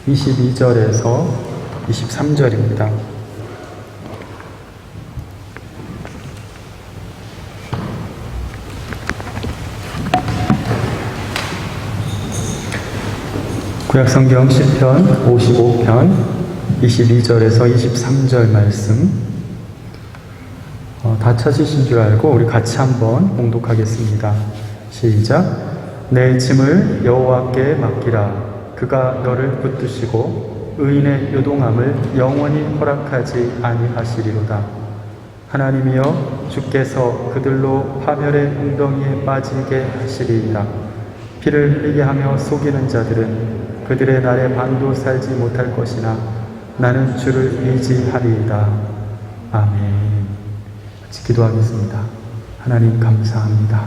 22절에서 23절입니다. 구약성경 시편 55편 22절에서 23절 말씀 다 찾으신 줄 알고 우리 같이 한번 봉독하겠습니다. 시작. 내 짐을 여호와께 맡기라. 그가 너를 붙드시고 의인의 요동함을 영원히 허락하지 아니하시리로다. 하나님이여, 주께서 그들로 파멸의 웅덩이에 빠지게 하시리이다. 피를 흘리게 하며 속이는 자들은 그들의 날에 반도 살지 못할 것이나 나는 주를 의지하리이다. 아멘. 같이 기도하겠습니다. 하나님 감사합니다.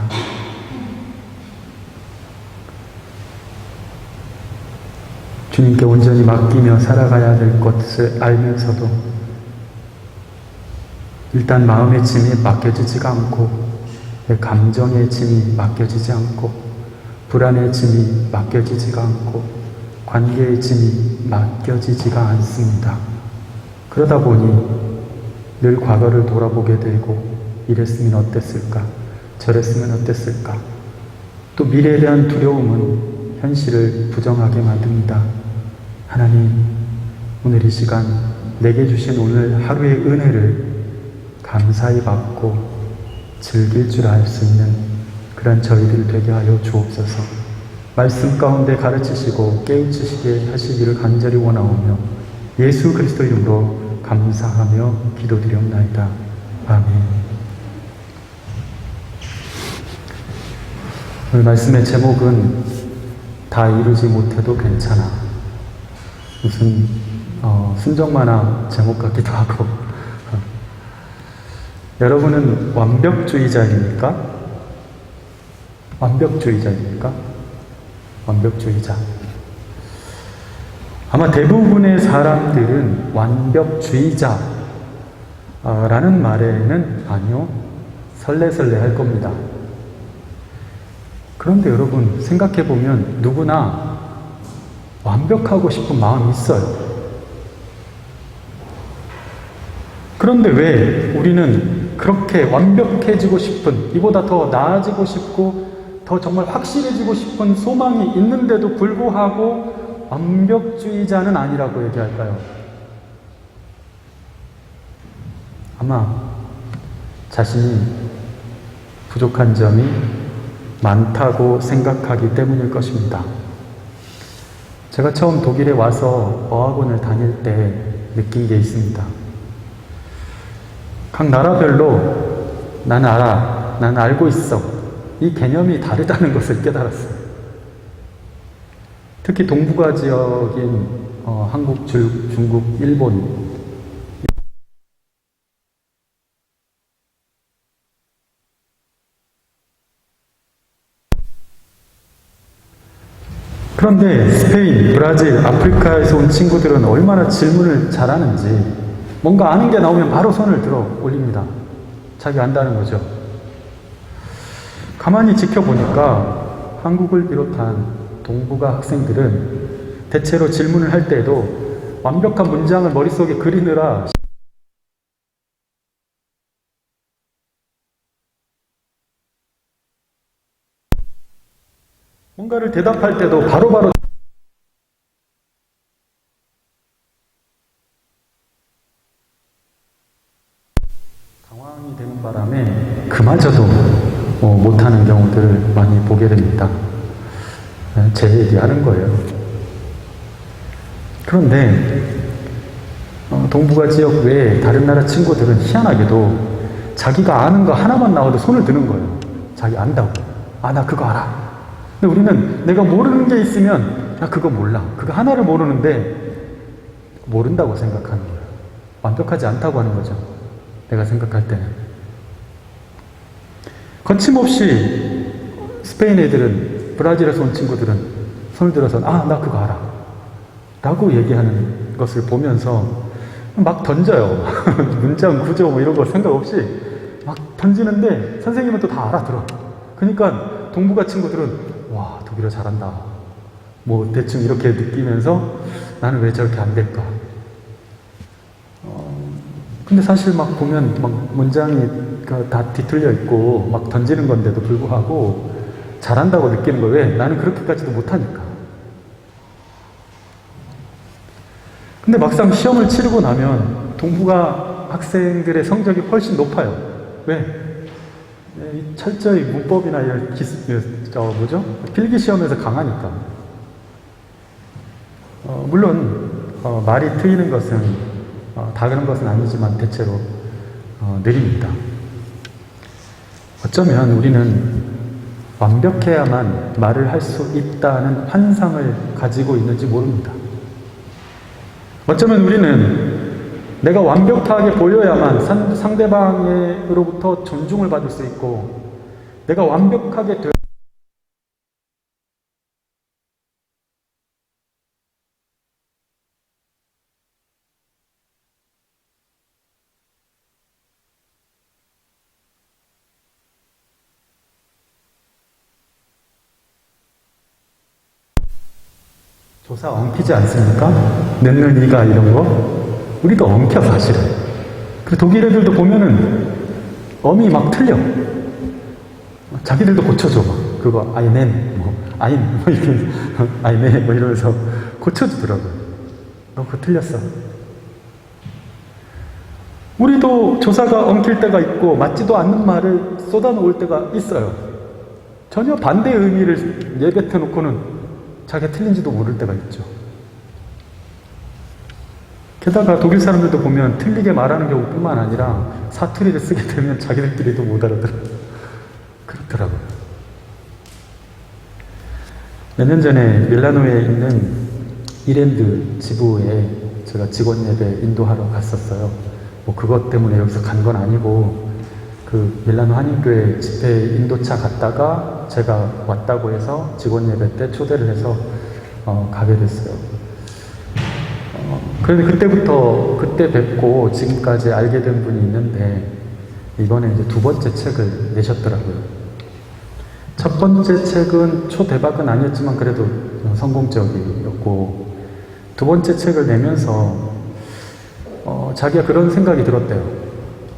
주님께 온전히 맡기며 살아가야 될 것을 알면서도 일단 마음의 짐이 맡겨지지가 않고, 내 감정의 짐이 맡겨지지 않고, 불안의 짐이 맡겨지지가 않고, 관계의 짐이 맡겨지지가 않습니다. 그러다 보니 늘 과거를 돌아보게 되고, 이랬으면 어땠을까, 저랬으면 어땠을까, 또 미래에 대한 두려움은 현실을 부정하게 만듭니다. 하나님, 오늘 이 시간 내게 주신 오늘 하루의 은혜를 감사히 받고 즐길 줄 알 수 있는 그런 저희들 되게 하여 주옵소서. 말씀 가운데 가르치시고 깨우치시게 하시기를 간절히 원하오며 예수 그리스도 이름으로 감사하며 기도드리옵나이다. 아멘. 오늘 말씀의 제목은 다 이루지 못해도 괜찮아. 무슨 순정만화 제목 같기도 하고 여러분은 완벽주의자입니까? 완벽주의자입니까? 완벽주의자. 아마 대부분의 사람들은 완벽주의자라는 말에는 아니요, 설레설레 할 겁니다. 그런데 여러분 생각해보면 누구나 완벽하고 싶은 마음이 있어요. 그런데 왜 우리는 그렇게 완벽해지고 싶은, 이보다 더 나아지고 싶고 더 정말 확실해지고 싶은 소망이 있는데도 불구하고 완벽주의자는 아니라고 얘기할까요? 아마 자신이 부족한 점이 많다고 생각하기 때문일 것입니다. 제가 처음 독일에 와서 어학원을 다닐 때 느낀 게 있습니다. 각 나라별로 나는 알아, 나는 알고 있어, 이 개념이 다르다는 것을 깨달았어요. 특히 동북아 지역인 한국, 중국, 일본, 그런데 스페인, 브라질, 아프리카에서 온 친구들은 얼마나 질문을 잘하는지, 뭔가 아는 게 나오면 바로 손을 들어 올립니다. 자기 안다는 거죠. 가만히 지켜보니까 한국을 비롯한 동북아 학생들은 대체로 질문을 할 때에도 완벽한 문장을 머릿속에 그리느라 뭔가를 대답할 때도 바로바로 당황이 되는 바람에 그마저도 못하는 경우들을 많이 보게 됩니다. 제 얘기하는 거예요. 그런데 동북아 지역 외에 다른 나라 친구들은 희한하게도 자기가 아는 거 하나만 나와도 손을 드는 거예요. 자기 안다고. 아, 나 그거 알아. 근데 우리는 내가 모르는 게 있으면 나 그거 몰라. 그거 하나를 모르는데 모른다고 생각하는 거예요. 완벽하지 않다고 하는 거죠. 내가 생각할 때는. 거침없이 스페인 애들은, 브라질에서 온 친구들은 손을 들어서 아, 나 그거 알아 라고 얘기하는 것을 보면서 막 던져요. 문장, 구조 뭐 이런 거 생각 없이 막 던지는데 선생님은 또 다 알아들어. 그러니까 동북아 친구들은 와, 독일어 잘한다. 뭐 대충 이렇게 느끼면서 나는 왜 저렇게 안 될까? 근데 사실 막 보면 막 문장이 다 뒤틀려 있고 막 던지는 건데도 불구하고 잘한다고 느끼는 거예요. 왜? 나는 그렇게까지도 못하니까. 근데 막상 시험을 치르고 나면 동북아 학생들의 성적이 훨씬 높아요. 왜? 철저히 문법이나 이런 필기 시험에서 강하니까. 물론 말이 트이는 것은 다 그런 것은 아니지만 대체로 느립니다. 어쩌면 우리는 완벽해야만 말을 할 수 있다는 환상을 가지고 있는지 모릅니다. 어쩌면 우리는 내가 완벽하게 보여야만 상대방으로부터 존중을 받을 수 있고, 내가 완벽하게 조사 엉키지 않습니까? 늦는 이가 이런 거 우리도 엉켜 사실은. 그리고 독일 애들도 보면은 어미 막 틀려. 자기들도 고쳐줘 막. 그거 아이넨 뭐 아인 뭐 이렇게 아이네 뭐 이러면서 고쳐주더라고요. 너 그거 틀렸어. 우리도 조사가 엉킬 때가 있고 맞지도 않는 말을 쏟아놓을 때가 있어요. 전혀 반대의 의미를 내뱉어 놓고는 자기가 틀린지도 모를 때가 있죠. 게다가 독일 사람들도 보면 틀리게 말하는 경우뿐만 아니라 사투리를 쓰게 되면 자기들끼리도 못 알아들어요. 그렇더라고요. 몇 년 전에 밀라노에 있는 이랜드 지부에 제가 직원 예배 인도하러 갔었어요. 뭐 그것 때문에 여기서 간 건 아니고, 그 밀라노 한인교회 집회 인도차 갔다가 제가 왔다고 해서 직원 예배 때 초대를 해서 가게 됐어요. 그런데 그때 뵙고 지금까지 알게 된 분이 있는데, 이번에 이제 두 번째 책을 내셨더라고요. 첫 번째 책은 초대박은 아니었지만 그래도 성공적이었고, 두 번째 책을 내면서 자기가 그런 생각이 들었대요.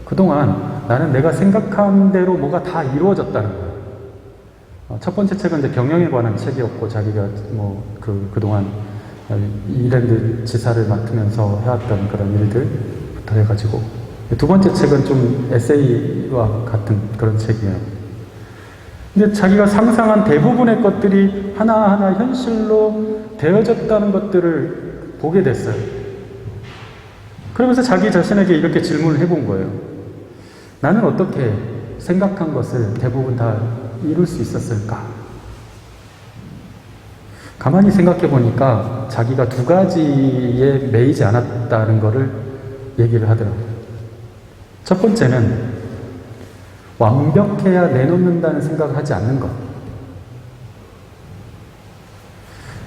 그동안 나는 내가 생각한 대로 뭐가 다 이루어졌다는 거예요. 첫 번째 책은 이제 경영에 관한 책이었고, 자기가 그동안 이랜드 지사를 맡으면서 해왔던 그런 일들부터 해가지고, 두 번째 책은 좀 에세이와 같은 그런 책이에요. 근데 자기가 상상한 대부분의 것들이 하나하나 현실로 되어졌다는 것들을 보게 됐어요. 그러면서 자기 자신에게 이렇게 질문을 해본 거예요. 나는 어떻게 생각한 것을 대부분 다 이룰 수 있었을까? 가만히 생각해 보니까 자기가 두 가지에 매이지 않았다는 것을 얘기를 하더라고요. 첫 번째는 완벽해야 내놓는다는 생각을 하지 않는 것.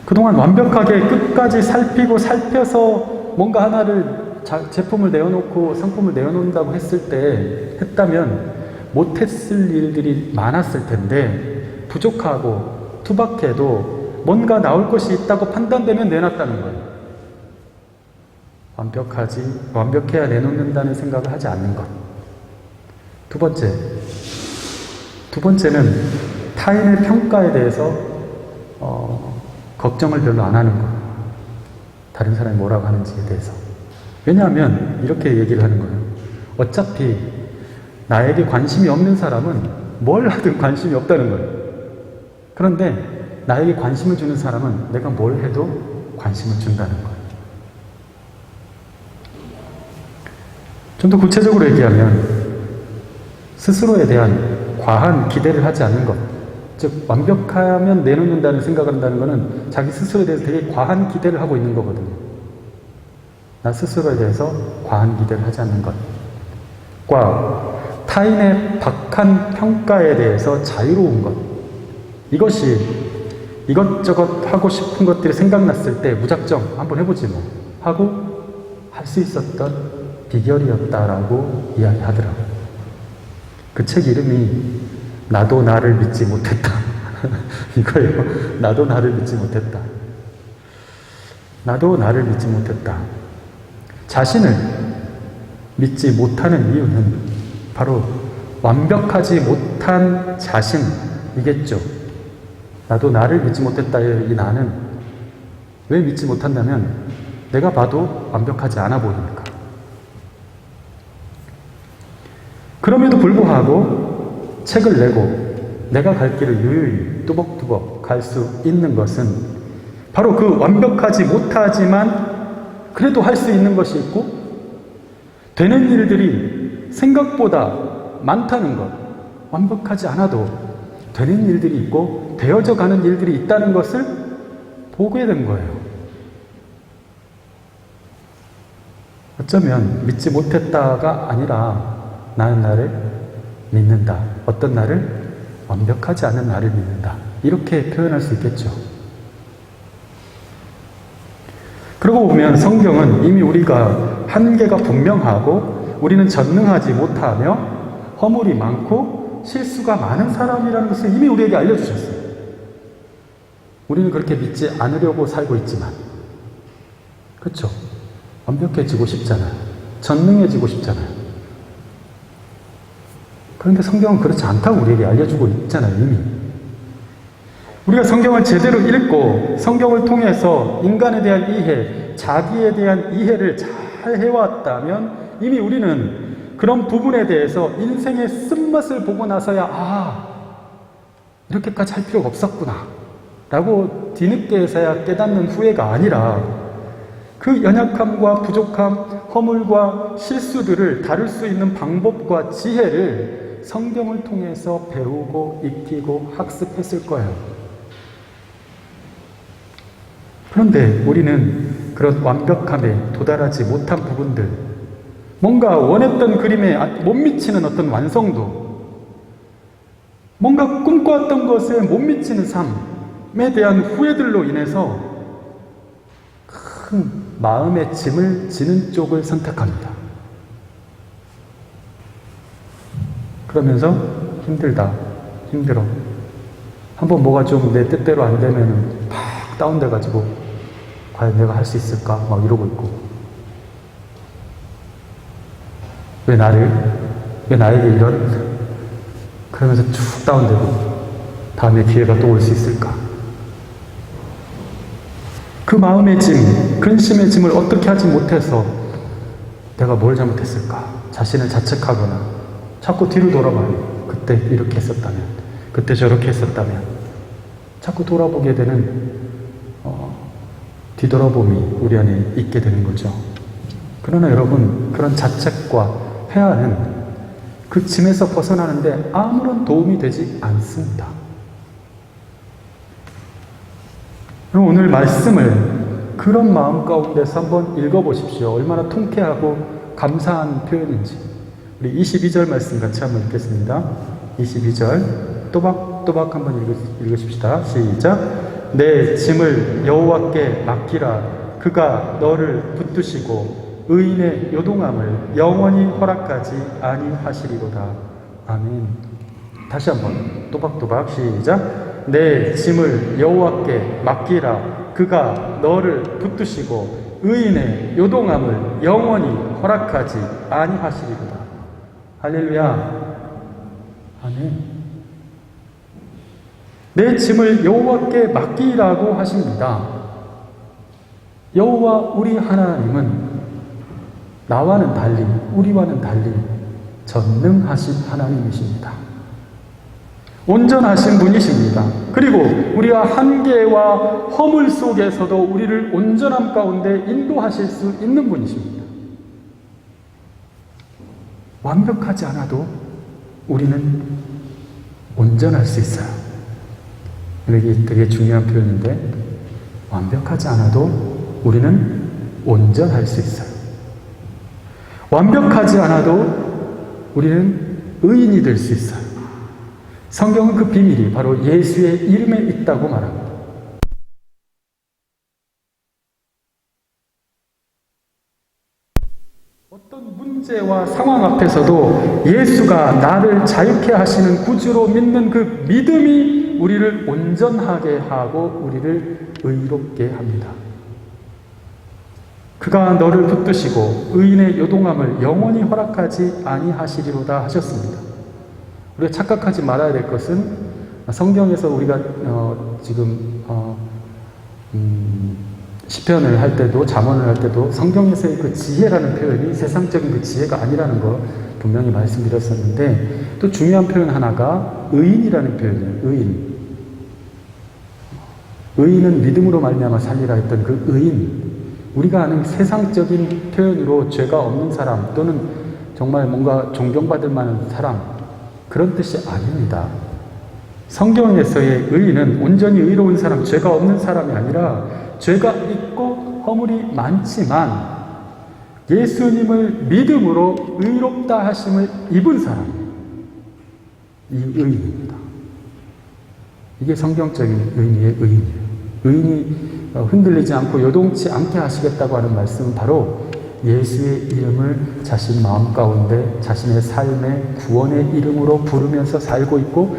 그동안 완벽하게 끝까지 살피고 살펴서 뭔가 하나를 제품을 내어놓고 상품을 내어놓는다고 했다면 못했을 일들이 많았을 텐데, 부족하고 투박해도 뭔가 나올 것이 있다고 판단되면 내놨다는 거예요. 완벽해야 내놓는다는 생각을 하지 않는 것. 두 번째는 타인의 평가에 대해서 걱정을 별로 안 하는 것. 다른 사람이 뭐라고 하는지에 대해서. 왜냐하면 이렇게 얘기를 하는 거예요. 어차피 나에게 관심이 없는 사람은 뭘 하든 관심이 없다는 거예요. 그런데 나에게 관심을 주는 사람은 내가 뭘 해도 관심을 준다는 거예요. 좀 더 구체적으로 얘기하면 스스로에 대한 과한 기대를 하지 않는 것. 즉 완벽하면 내놓는다는 생각을 한다는 것은 자기 스스로에 대해서 되게 과한 기대를 하고 있는 거거든요. 나 스스로에 대해서 과한 기대를 하지 않는 것과 타인의 박한 평가에 대해서 자유로운 것. 이것이 이것저것 하고 싶은 것들이 생각났을 때 무작정 한번 해보지 뭐 하고 할 수 있었던 비결이었다라고 이야기하더라고요. 그 책 이름이 나도 나를 믿지 못했다. 이거예요. 나도 나를 믿지 못했다. 나도 나를 믿지 못했다. 자신을 믿지 못하는 이유는 바로 완벽하지 못한 자신이겠죠. 나도 나를 믿지 못했다의 이 나는 왜 믿지 못한다면 내가 봐도 완벽하지 않아 보이니까. 그럼에도 불구하고 책을 내고 내가 갈 길을 유유히 뚜벅뚜벅 갈 수 있는 것은 바로 그 완벽하지 못하지만 그래도 할 수 있는 것이 있고 되는 일들이 생각보다 많다는 것, 완벽하지 않아도 되는 일들이 있고 되어져 가는 일들이 있다는 것을 보게 된 거예요. 어쩌면 믿지 못했다가 아니라 나는 나를 믿는다. 어떤 나를? 완벽하지 않은 나를 믿는다. 이렇게 표현할 수 있겠죠. 그러고 보면 성경은 이미 우리가 한계가 분명하고 우리는 전능하지 못하며 허물이 많고 실수가 많은 사람이라는 것을 이미 우리에게 알려주셨어요. 우리는 그렇게 믿지 않으려고 살고 있지만, 그렇죠? 완벽해지고 싶잖아요. 전능해지고 싶잖아요. 그런데 성경은 그렇지 않다고 우리에게 알려주고 있잖아요, 이미. 우리가 성경을 제대로 읽고 성경을 통해서 인간에 대한 이해, 자기에 대한 이해를 잘 해왔다면 이미 우리는 그런 부분에 대해서 인생의 쓴맛을 보고 나서야 이렇게까지 할 필요가 없었구나 라고 뒤늦게서야 깨닫는 후회가 아니라 그 연약함과 부족함, 허물과 실수들을 다룰 수 있는 방법과 지혜를 성경을 통해서 배우고 익히고 학습했을 거예요. 그런데 우리는 그런 완벽함에 도달하지 못한 부분들, 뭔가 원했던 그림에 못 미치는 어떤 완성도, 뭔가 꿈꿔왔던 것에 못 미치는 삶에 대한 후회들로 인해서 큰 마음의 짐을 지는 쪽을 선택합니다. 그러면서 힘들다, 힘들어. 한번 뭐가 좀 내 뜻대로 안 되면 팍 다운돼가지고 과연 내가 할 수 있을까? 막 이러고 있고. 왜 나에게 이런? 그러면서 쭉 다운되고 다음에 기회가 또 올 수 있을까? 그 마음의 짐, 근심의 짐을 어떻게 하지 못해서 내가 뭘 잘못했을까? 자신을 자책하거나 자꾸 뒤로 돌아봐요. 그때 이렇게 했었다면, 그때 저렇게 했었다면 자꾸 돌아보게 되는 뒤돌아봄이 우리 안에 있게 되는 거죠. 그러나 여러분, 그런 자책과 회화는 그 짐에서 벗어나는데 아무런 도움이 되지 않습니다. 오늘 말씀을 그런 마음 가운데서 한번 읽어보십시오. 얼마나 통쾌하고 감사한 표현인지. 우리 22절 말씀 같이 한번 읽겠습니다. 22절 또박또박 한번 읽으십시다. 시작. 내 짐을 여호와께 맡기라. 그가 너를 붙드시고 의인의 요동함을 영원히 허락하지 아니하시리로다. 아멘. 다시 한번 또박또박 시작. 내 짐을 여호와께 맡기라. 그가 너를 붙드시고 의인의 요동함을 영원히 허락하지 아니하시리로다. 할렐루야. 아멘. 내 짐을 여호와께 맡기라고 하십니다. 여호와 우리 하나님은 나와는 달리, 우리와는 달리 전능하신 하나님이십니다. 온전하신 분이십니다. 그리고 우리가 한계와 허물 속에서도 우리를 온전함 가운데 인도하실 수 있는 분이십니다. 완벽하지 않아도 우리는 온전할 수 있어요. 이게 되게 중요한 표현인데, 완벽하지 않아도 우리는 온전할 수 있어요. 완벽하지 않아도 우리는 의인이 될 수 있어요. 성경은 그 비밀이 바로 예수의 이름에 있다고 말합니다. 어떤 문제와 상황 앞에서도 예수가 나를 자유케 하시는 구주로 믿는 그 믿음이 우리를 온전하게 하고 우리를 의롭게 합니다. 그가 너를 붙드시고 의인의 요동함을 영원히 허락하지 아니하시리로다 하셨습니다. 우리가 착각하지 말아야 될 것은 성경에서 우리가 지금 시편을 할 때도 잠언을 할 때도 성경에서의 그 지혜라는 표현이 세상적인 그 지혜가 아니라는 거 분명히 말씀드렸었는데, 또 중요한 표현 하나가 의인이라는 표현이에요. 의인. 의인은 믿음으로 말미암아 살리라 했던 그 의인. 우리가 아는 세상적인 표현으로 죄가 없는 사람, 또는 정말 뭔가 존경받을 만한 사람, 그런 뜻이 아닙니다. 성경에서의 의인은 온전히 의로운 사람, 죄가 없는 사람이 아니라 죄가 있고 허물이 많지만 예수님을 믿음으로 의롭다 하심을 입은 사람, 이 의인입니다. 이게 성경적인 의미의 의인이에요. 의인이 흔들리지 않고 요동치 않게 하시겠다고 하는 말씀은 바로 예수의 이름을 자신 마음 가운데 자신의 삶의 구원의 이름으로 부르면서 살고 있고,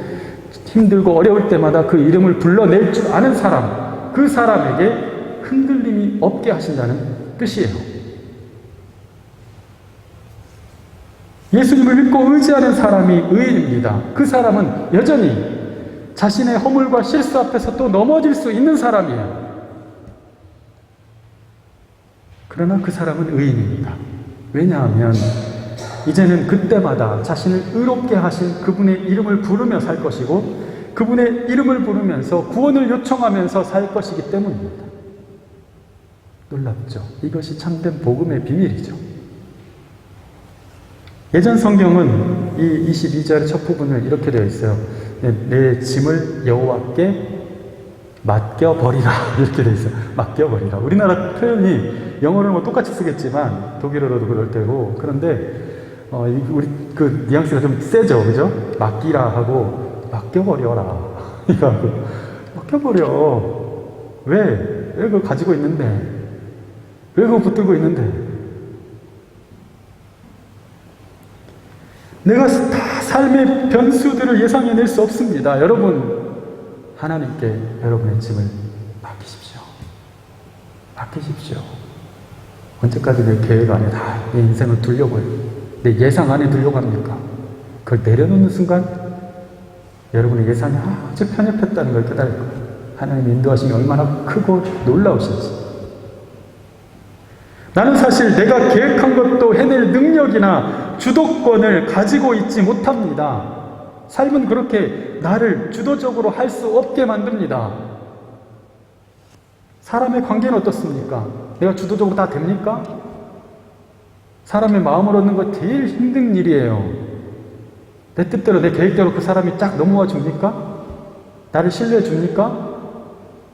힘들고 어려울 때마다 그 이름을 불러낼 줄 아는 사람, 그 사람에게 흔들림이 없게 하신다는 뜻이에요. 예수님을 믿고 의지하는 사람이 의인입니다. 그 사람은 여전히 자신의 허물과 실수 앞에서 또 넘어질 수 있는 사람이에요. 그러나 그 사람은 의인입니다. 왜냐하면 이제는 그때마다 자신을 의롭게 하신 그분의 이름을 부르며 살 것이고, 그분의 이름을 부르면서 구원을 요청하면서 살 것이기 때문입니다. 놀랍죠? 이것이 참된 복음의 비밀이죠. 예전 성경은 이 22절의 첫 부분을 이렇게 되어 있어요. 내 짐을 여호와께 맡겨버리라, 이렇게 되어 있어요. 맡겨버리라. 우리나라 표현이 영어로는 뭐 똑같이 쓰겠지만 독일어로도 그럴 때고, 그런데 우리 그 뉘앙스가 좀 세죠, 그죠? 맡기라 하고 맡겨버려라 이거 하고, 맡겨버려. 왜 그걸 가지고 있는데, 왜 그거 붙들고 있는데, 내가 다 삶의 변수들을 예상해낼 수 없습니다. 여러분, 하나님께 여러분의 짐을 맡기십시오. 맡기십시오. 언제까지 내 계획 안에 다 내 인생을 두려고요? 내 예상 안에 두려고 합니까? 그걸 내려놓는 순간 여러분의 예상이 아주 편협했다는 걸 깨달을 거예요. 하나님의 인도하심이 얼마나 크고 놀라우신지. 나는 사실 내가 계획한 것도 해낼 능력이나 주도권을 가지고 있지 못합니다. 삶은 그렇게 나를 주도적으로 할 수 없게 만듭니다. 사람의 관계는 어떻습니까? 내가 주도적으로 다 됩니까? 사람의 마음을 얻는 거 제일 힘든 일이에요. 내 뜻대로, 내 계획대로 그 사람이 쫙 넘어와 줍니까? 나를 신뢰해 줍니까?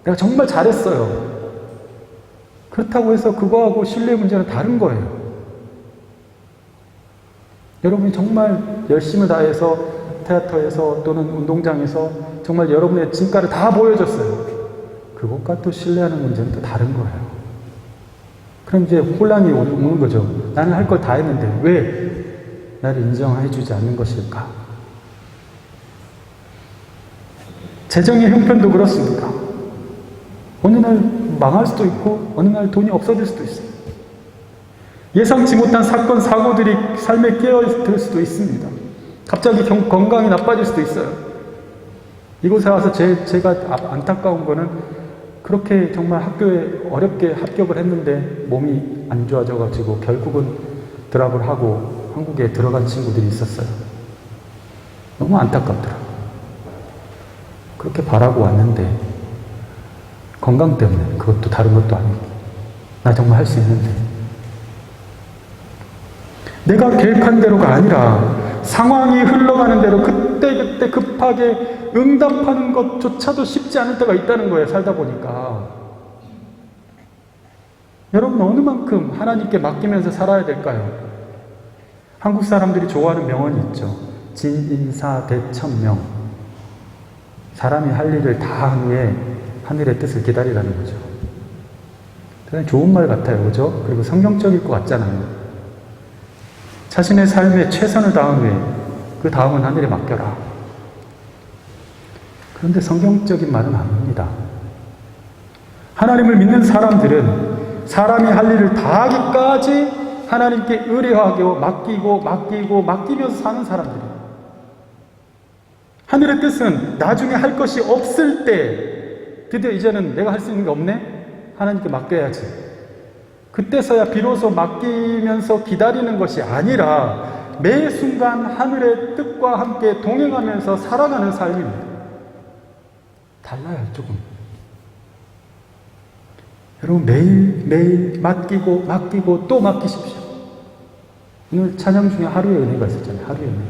내가 정말 잘했어요. 그렇다고 해서 그거하고 신뢰 문제는 다른 거예요. 여러분이 정말 열심을 다해서 테아터에서 또는 운동장에서 정말 여러분의 진가를 다 보여줬어요. 그것과 또 신뢰하는 문제는 또 다른 거예요. 그럼 이제 혼란이 오는 거죠. 나는 할 걸 다 했는데 왜 나를 인정해 주지 않는 것일까? 재정의 형편도 그렇습니다. 어느 날 망할 수도 있고 어느 날 돈이 없어질 수도 있어요. 예상치 못한 사건, 사고들이 삶에 끼어들 수도 있습니다. 갑자기 건강이 나빠질 수도 있어요. 이곳에 와서 제가 안타까운 거는 그렇게 정말 학교에 어렵게 합격을 했는데 몸이 안 좋아져가지고 결국은 드랍을 하고 한국에 들어간 친구들이 있었어요. 너무 안타깝더라고요. 그렇게 바라고 왔는데 건강 때문에, 그것도 다른 것도 아니고 나 정말 할 수 있는데 내가 계획한 대로가 아니라 상황이 흘러가는 대로 그때그때 급하게 응답하는 것조차도 쉽지 않을 때가 있다는 거예요. 살다 보니까. 여러분, 어느 만큼 하나님께 맡기면서 살아야 될까요? 한국 사람들이 좋아하는 명언이 있죠. 진인사대천명. 사람이 할 일을 다 한 후에 하늘의 뜻을 기다리라는 거죠. 대단히 좋은 말 같아요. 그죠? 그리고 성경적일 것 같잖아요. 자신의 삶에 최선을 다한 후에 그 다음은 하늘에 맡겨라. 그런데 성경적인 말은 아닙니다. 하나님을 믿는 사람들은 사람이 할 일을 다 하기까지 하나님께 의뢰하고 맡기면서 사는 사람들이에요. 하늘의 뜻은 나중에 할 것이 없을 때 드디어 이제는 내가 할 수 있는 게 없네? 하나님께 맡겨야지. 그때서야 비로소 맡기면서 기다리는 것이 아니라 매 순간 하늘의 뜻과 함께 동행하면서 살아가는 삶입니다. 달라요, 조금. 여러분, 매일 맡기고 또 맡기십시오. 오늘 찬양 중에 하루의 은혜가 있었잖아요. 하루의 은혜.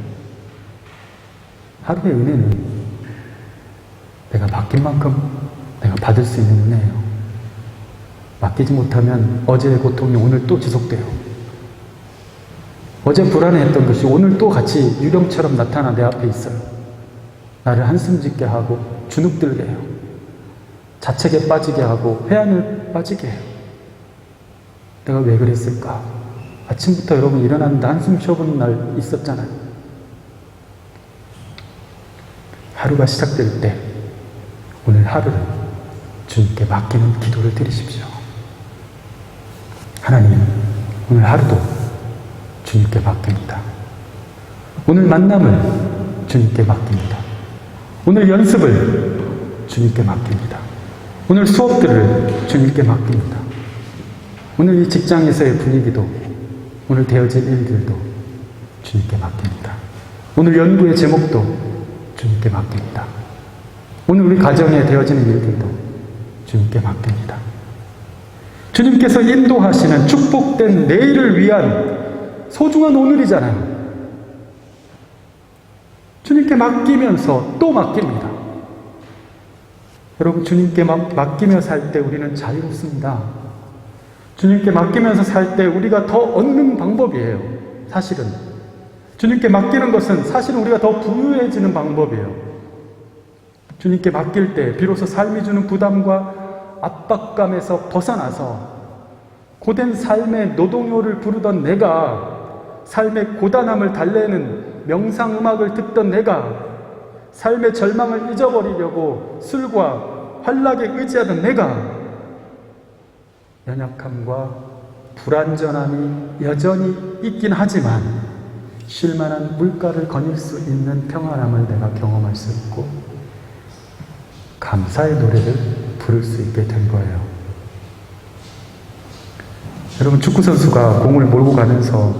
하루의 은혜는 내가 맡긴 만큼 내가 받을 수 있는 은혜예요. 맡기지 못하면 어제의 고통이 오늘 또 지속돼요. 어제 불안해했던 것이 오늘 또 같이 유령처럼 나타나 내 앞에 있어요. 나를 한숨 짓게 하고 주눅들게 해요. 자책에 빠지게 하고 회한을 빠지게 해요. 내가 왜 그랬을까? 아침부터 여러분 일어났는데 한숨 쉬어보는 날 있었잖아요. 하루가 시작될 때 오늘 하루를 주님께 맡기는 기도를 드리십시오. 하나님, 오늘 하루도 주님께 맡깁니다. 오늘 만남을 주님께 맡깁니다. 오늘 연습을 주님께 맡깁니다. 오늘 수업들을 주님께 맡깁니다. 오늘 이 직장에서의 분위기도, 오늘 되어질 일들도 주님께 맡깁니다. 오늘 연구의 제목도 주님께 맡깁니다. 오늘 우리 가정에 되어지는 일들도 주님께 맡깁니다. 주님께서 인도하시는 축복된 내일을 위한 소중한 오늘이잖아요. 주님께 맡기면서 또 맡깁니다. 여러분, 주님께 맡기며 살 때 우리는 자유롭습니다. 주님께 맡기면서 살 때 우리가 더 얻는 방법이에요. 사실은 주님께 맡기는 것은 사실은 우리가 더 부유해지는 방법이에요. 주님께 맡길 때 비로소 삶이 주는 부담과 압박감에서 벗어나서 고된 삶의 노동요를 부르던 내가, 삶의 고단함을 달래는 명상음악을 듣던 내가, 삶의 절망을 잊어버리려고 술과 환락에 의지하던 내가, 연약함과 불완전함이 여전히 있긴 하지만 쉴만한 물가를 거닐 수 있는 평안함을 내가 경험할 수 있고 감사의 노래를 부를 수 있게 된 거예요. 여러분, 축구선수가 공을 몰고 가면서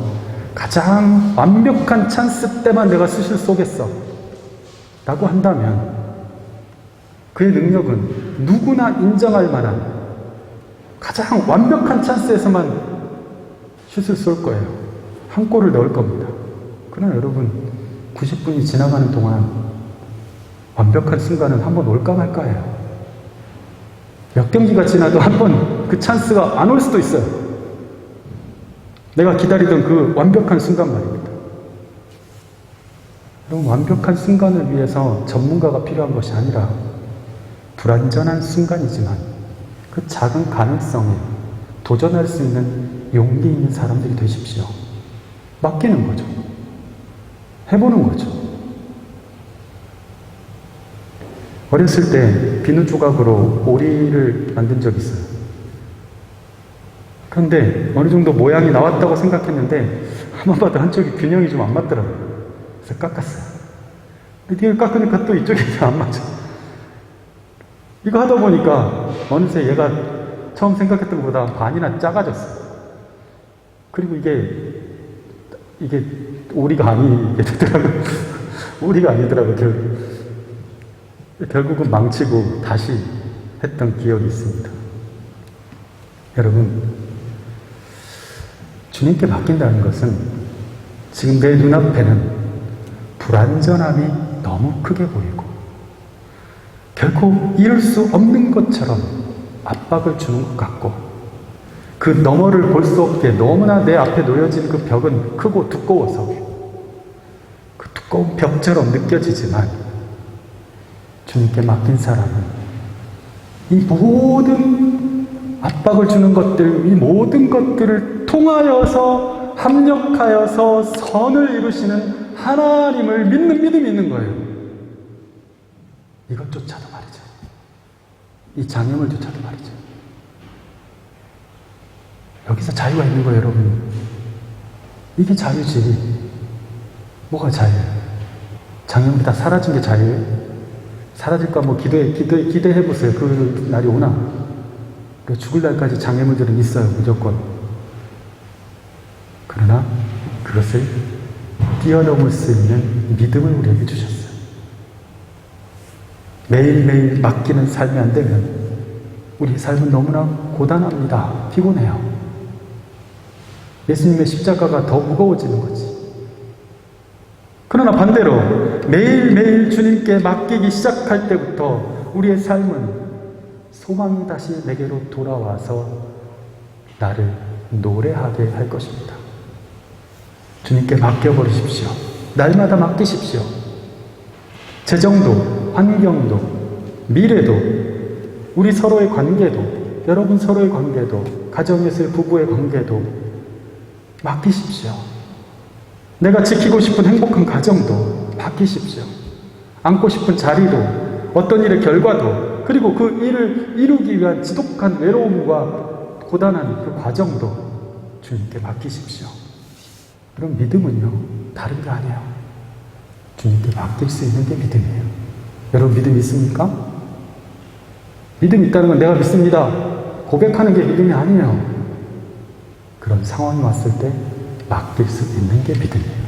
가장 완벽한 찬스 때만 내가 슛을 쏘겠어 라고 한다면 그의 능력은 누구나 인정할 만한 가장 완벽한 찬스에서만 슛을 쏠 거예요. 한 골을 넣을 겁니다. 그러나 여러분, 90분이 지나가는 동안 완벽한 순간은 한번 올까 말까예요. 몇 경기가 지나도 한번 그 찬스가 안 올 수도 있어요. 내가 기다리던 그 완벽한 순간 말입니다. 여러분, 완벽한 순간을 위해서 전문가가 필요한 것이 아니라 불완전한 순간이지만 그 작은 가능성에 도전할 수 있는 용기 있는 사람들이 되십시오. 맡기는 거죠. 해보는 거죠. 어렸을 때 비누 조각으로 오리를 만든 적이 있어요. 그런데 어느 정도 모양이 나왔다고 생각했는데 한번 봐도 한쪽이 균형이 좀 안 맞더라고요. 그래서 깎았어요. 근데 이걸 깎으니까 또 이쪽이 안 맞아. 이거 하다 보니까 어느새 얘가 처음 생각했던 것보다 반이나 작아졌어요. 그리고 이게 오리가 아니게 되더라고요. 오리가 아니더라고요. 결국은 망치고 다시 했던 기억이 있습니다. 여러분, 주님께 맡긴다는 것은 지금 내 눈앞에는 불완전함이 너무 크게 보이고 결코 이룰 수 없는 것처럼 압박을 주는 것 같고 그 너머를 볼 수 없게 너무나 내 앞에 놓여진 그 벽은 크고 두꺼워서 그 두꺼운 벽처럼 느껴지지만 주님께 맡긴 사람은 이 모든 압박을 주는 것들, 이 모든 것들을 통하여서 합력하여서 선을 이루시는 하나님을 믿는 믿음이 있는 거예요. 이것조차도 말이죠. 이 장애물조차도 말이죠. 여기서 자유가 있는 거예요, 여러분. 이게 자유지. 뭐가 자유예요? 장애물이 다 사라진 게 자유예요? 사라질까 뭐 기대해보세요. 그 날이 오나? 죽을 날까지 장애물들은 있어요, 무조건. 그러나 그것을 뛰어넘을 수 있는 믿음을 우리에게 주셨어요. 매일매일 맡기는 삶이 안 되면 우리 삶은 너무나 고단합니다. 피곤해요. 예수님의 십자가가 더 무거워지는 거지. 그러나 반대로 매일매일 주님께 맡기기 시작할 때부터 우리의 삶은 소망이 다시 내게로 돌아와서 나를 노래하게 할 것입니다. 주님께 맡겨버리십시오. 날마다 맡기십시오. 재정도, 환경도, 미래도, 우리 서로의 관계도, 여러분 서로의 관계도, 가정에서의 부부의 관계도 맡기십시오. 내가 지키고 싶은 행복한 가정도 맡기십시오. 안고 싶은 자리도, 어떤 일의 결과도, 그리고 그 일을 이루기 위한 지독한 외로움과 고단한 그 과정도 주님께 맡기십시오. 그럼 믿음은요, 다른 게 아니에요. 주님께 맡길 수 있는 게 믿음이에요. 여러분 믿음 있습니까? 믿음 있다는 건 내가 믿습니다. 고백하는 게 믿음이 아니에요. 그런 상황이 왔을 때 맡길 수 있는 게 믿음이에요.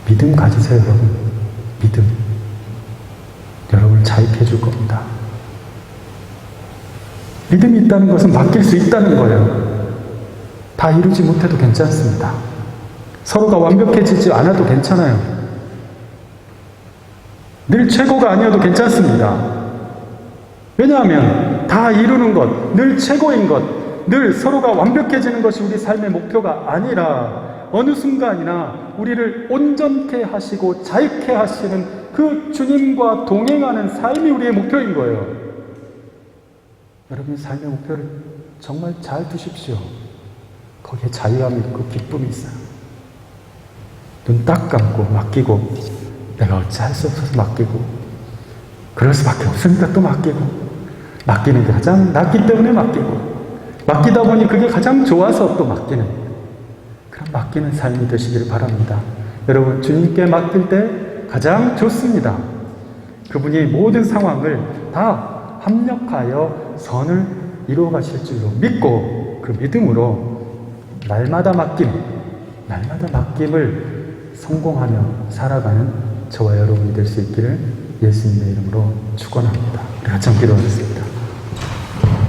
믿음 가지세요, 여러분. 믿음. 여러분을 자유케 해줄 겁니다. 믿음이 있다는 것은 맡길 수 있다는 거예요. 다 이루지 못해도 괜찮습니다. 서로가 완벽해지지 않아도 괜찮아요. 늘 최고가 아니어도 괜찮습니다. 왜냐하면 다 이루는 것, 늘 최고인 것, 늘 서로가 완벽해지는 것이 우리 삶의 목표가 아니라 어느 순간이나 우리를 온전케 하시고 자유케 하시는 그 주님과 동행하는 삶이 우리의 목표인 거예요. 여러분의 삶의 목표를 정말 잘 두십시오. 거기에 자유함이 있고 기쁨이 있어요. 눈 딱 감고 맡기고, 내가 어찌 할 수 없어서 맡기고, 그럴 수밖에 없으니까 또 맡기고, 맡기는 게 가장 낫기 때문에 맡기고, 맡기다 보니 그게 가장 좋아서 또 맡기는, 그런 맡기는 삶이 되시기를 바랍니다. 여러분 주님께 맡길 때 가장 좋습니다. 그분이 모든 상황을 다 합력하여 선을 이루어 가실 줄로 믿고, 그 믿음으로 날마다 맡김을 성공하며 살아가는 저와 여러분이 될 수 있기를 예수님의 이름으로 축원합니다. 우리 같이 기도하겠습니다.